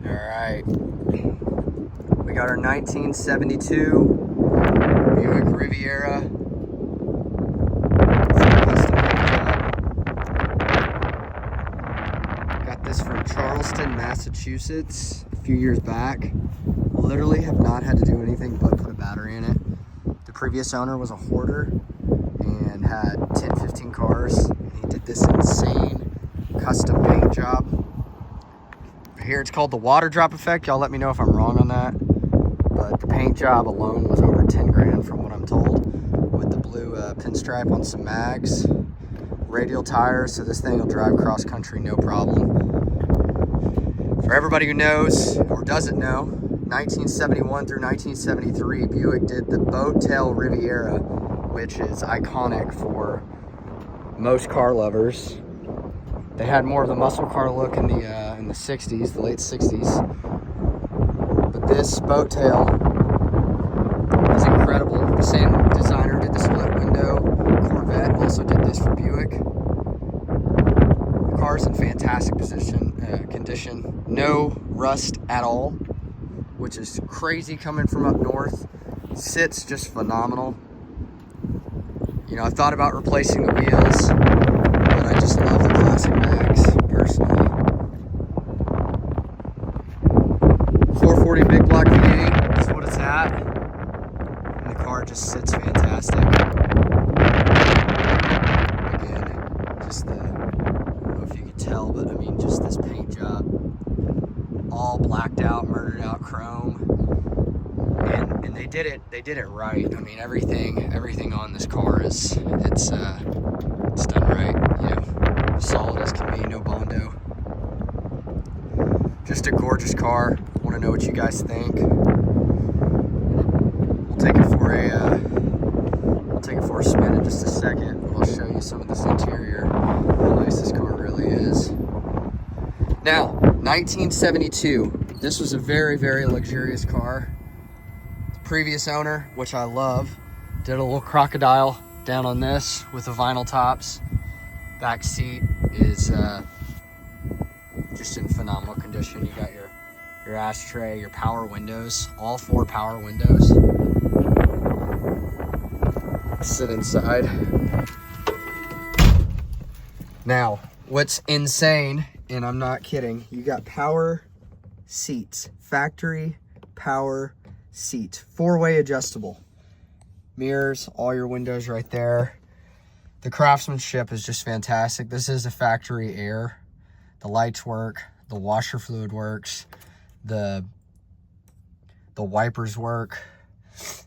All right, we got our 1972 Buick Riviera. Got this from Charleston, Massachusetts a few years back. Literally have not had to do anything but put a battery in it. The previous owner was a hoarder and had 10-15 cars. He did this insane custom paint job. Here it's called the water drop effect. Y'all let me know if I'm wrong on that. But the paint job alone was over 10 grand from what I'm told, with the blue pinstripe on some mags, radial tires, so this thing will drive cross country no problem. For everybody who knows or doesn't know, 1971 through 1973, Buick did the boat tail Riviera, which is iconic for most car lovers. They had more of the muscle car look in the 60s, the late 60s. But this boat tail is incredible. The same designer did the split window. Corvette also did this for Buick. The car's in fantastic condition. No rust at all, which is crazy coming from up north. Sits just phenomenal. You know, I've thought about replacing the wheels, but I just love the classic mags, personally. 440 big block V8 is what it's at. And the car just sits fantastic. Again, just I don't know if you can tell, but I mean, just this paint job. All blacked out, murdered out chrome. And they did it right. I mean, everything on this car it's done right. You know, solid as can be, no bondo. Just a gorgeous car. Want to know what you guys think? We'll take it for a spin in just a second. I'll show you some of this interior, how nice this car really is. Now, 1972. This was a very, very luxurious car. The previous owner, which I love, did a little crocodile down on this with the vinyl tops. Back seat is just in phenomenal condition. You got your ashtray, your power windows, all 4 power windows. Let's sit inside. Now, what's insane, and I'm not kidding, you got power seats, factory power seat, 4-way adjustable. Mirrors, all your windows right there. The craftsmanship is just fantastic. This is a factory air. The lights work, the washer fluid works, the wipers work,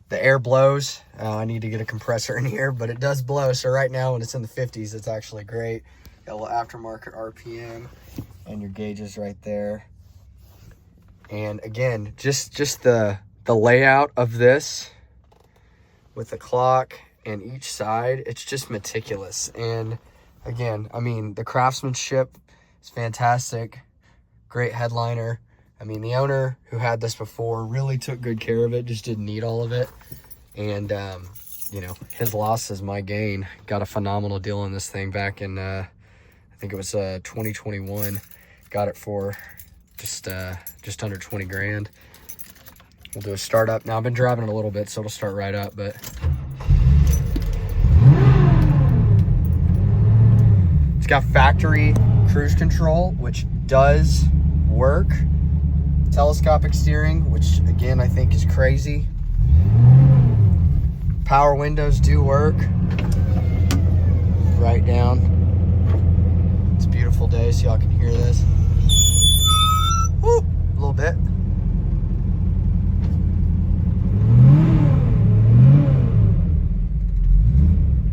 the air blows. I need to get a compressor in here, but it does blow. So right now when it's in the 50s, it's actually great. Got a little aftermarket RPM and your gauges right there. And again, just the layout of this with the clock and each side, it's just meticulous. And again, I mean, the craftsmanship is fantastic. Great headliner. I mean, the owner who had this before really took good care of it, just didn't need all of it. And, you know, his loss is my gain. Got a phenomenal deal on this thing back in, I think it was 2021. Got it for just under 20 grand. We'll do a startup. Now, I've been driving it a little bit, so it'll start right up, but it's got factory cruise control, which does work. Telescopic steering, which again, I think is crazy. Power windows do work. Right down. It's a beautiful day, so y'all can hear this. Woo, a little bit.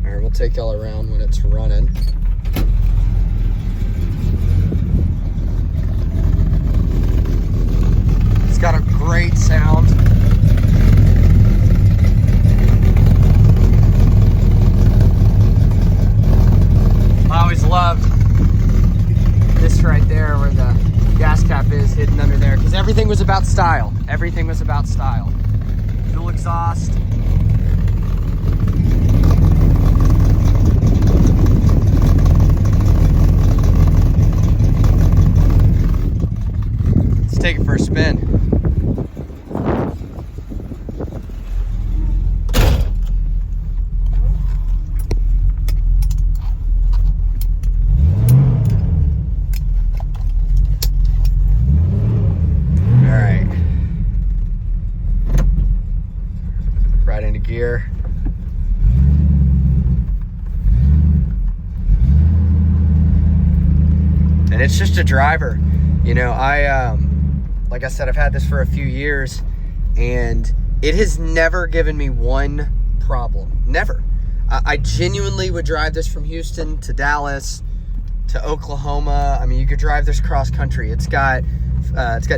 All right, we'll take y'all around when it's running. It's got a great sound. I always loved this right there where the gas cap is hidden under there, because everything was about style. Everything was about style. Dual exhaust. take it for a spin. Right into gear. And it's just a driver. You know, like I said, I've had this for a few years, and it has never given me one problem. Never. I genuinely would drive this from Houston to Dallas to Oklahoma. I mean, you could drive this cross country. It's got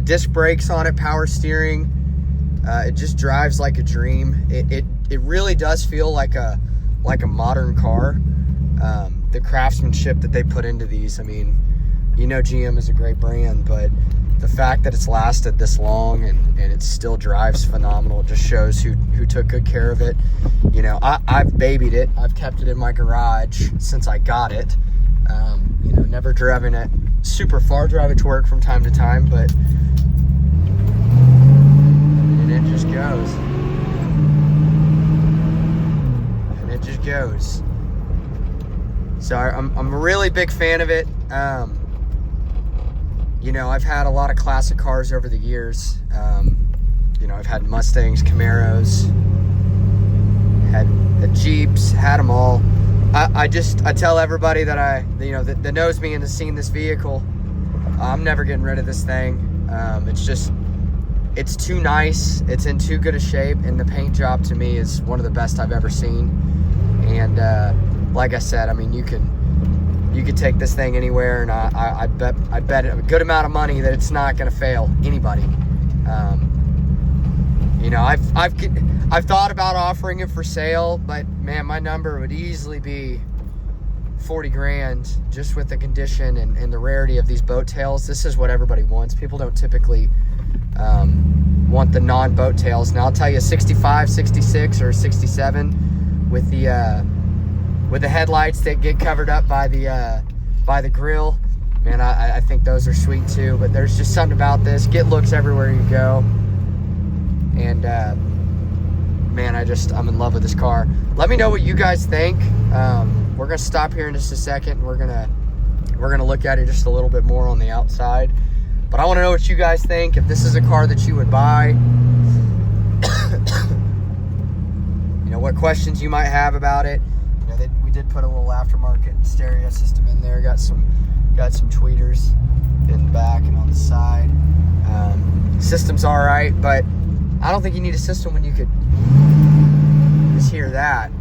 disc brakes on it, power steering. It just drives like a dream. It really does feel like a modern car. The craftsmanship that they put into these, I mean, you know, GM is a great brand, but the fact that it's lasted this long and it still drives phenomenal, it just shows who took good care of it. You know, I've babied it. I've kept it in my garage since I got it. You know, never driven it super far, drive it to work from time to time, but it just goes. And it just goes. So I'm a really big fan of it. You know, I've had a lot of classic cars over the years. You know, I've had Mustangs, Camaros, had Jeeps, had them all. I tell everybody that that knows me and has seen this vehicle, I'm never getting rid of this thing. It's too nice. It's in too good a shape, and the paint job to me is one of the best I've ever seen. And like I said, I mean, you could take this thing anywhere, and I bet a good amount of money that it's not going to fail anybody. You know, I've thought about offering it for sale, but man, my number would easily be 40 grand just with the condition and the rarity of these boat tails. This is what everybody wants. People don't typically want the non-boat tails. Now I'll tell you, 65, 66, or 67 with the headlights that get covered up by the grill, man, I think those are sweet too. But there's just something about this. Get looks everywhere you go, and man, I'm in love with this car. Let me know what you guys think. We're gonna stop here in just a second, and we're gonna look at it just a little bit more on the outside. But I want to know what you guys think. If this is a car that you would buy, you know, what questions you might have about it. You know, we did put a little aftermarket stereo system in there. Got some tweeters in the back and on the side. System's all right, but I don't think you need a system when you could just hear that.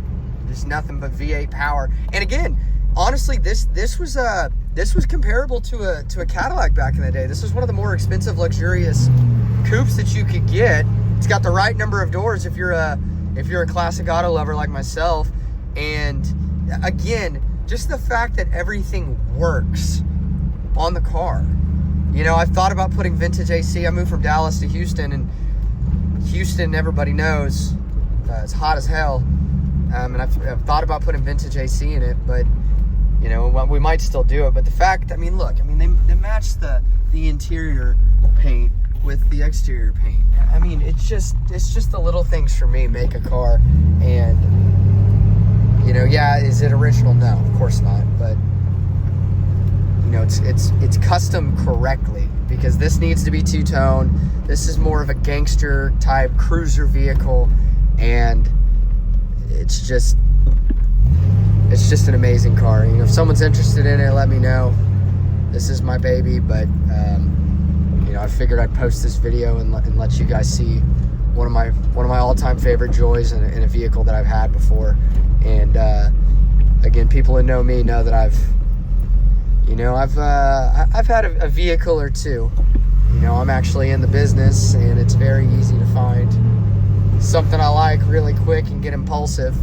There's nothing but V8 power. And again, honestly, this was comparable to a Cadillac back in the day. This was one of the more expensive, luxurious coupes that you could get. It's got the right number of doors if you're a classic auto lover like myself. And again, just the fact that everything works on the car. You know, I've thought about putting vintage AC. I moved from Dallas to Houston, and Houston, everybody knows, it's hot as hell. And I've thought about putting vintage AC in it, but you know, we might still do it. But the fact, I mean, look, I mean, they match the interior paint with the exterior paint. I mean, it's just the little things for me make a car. And you know, yeah, is it original? No, of course not. But you know, it's custom correctly, because this needs to be two-tone. This is more of a gangster type cruiser vehicle, and it's just an amazing car. You know, if someone's interested in it, let me know. This is my baby, but you know, I figured I'd post this video and let you guys see one of my all-time favorite joys in a vehicle that I've had before. And again, people who know me know that I've had a vehicle or two. You know, I'm actually in the business, and it's very easy to find something I like really quick and get impulsive.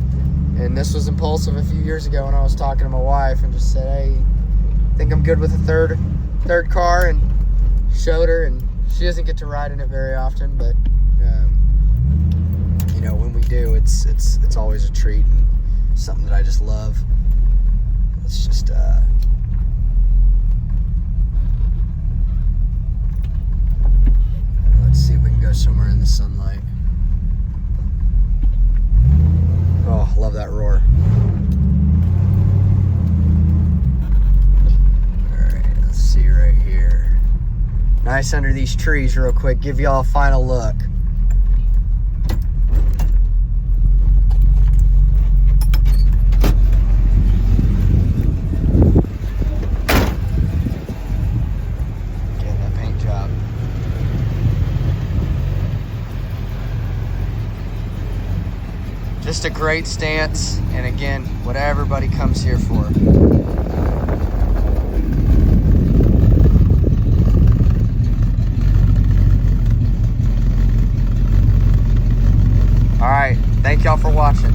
And this was impulsive a few years ago when I was talking to my wife and just said, hey, I think I'm good with a third car, and showed her, and she doesn't get to ride in it very often, but you know, when we do, it's always a treat and something that I just love. It's just somewhere in the sunlight. Oh, love that roar. Alright, let's see right here. Nice under these trees real quick. Give y'all a final look. Again, that paint job. Just a great stance, and again, what everybody comes here for. All right, thank y'all for watching.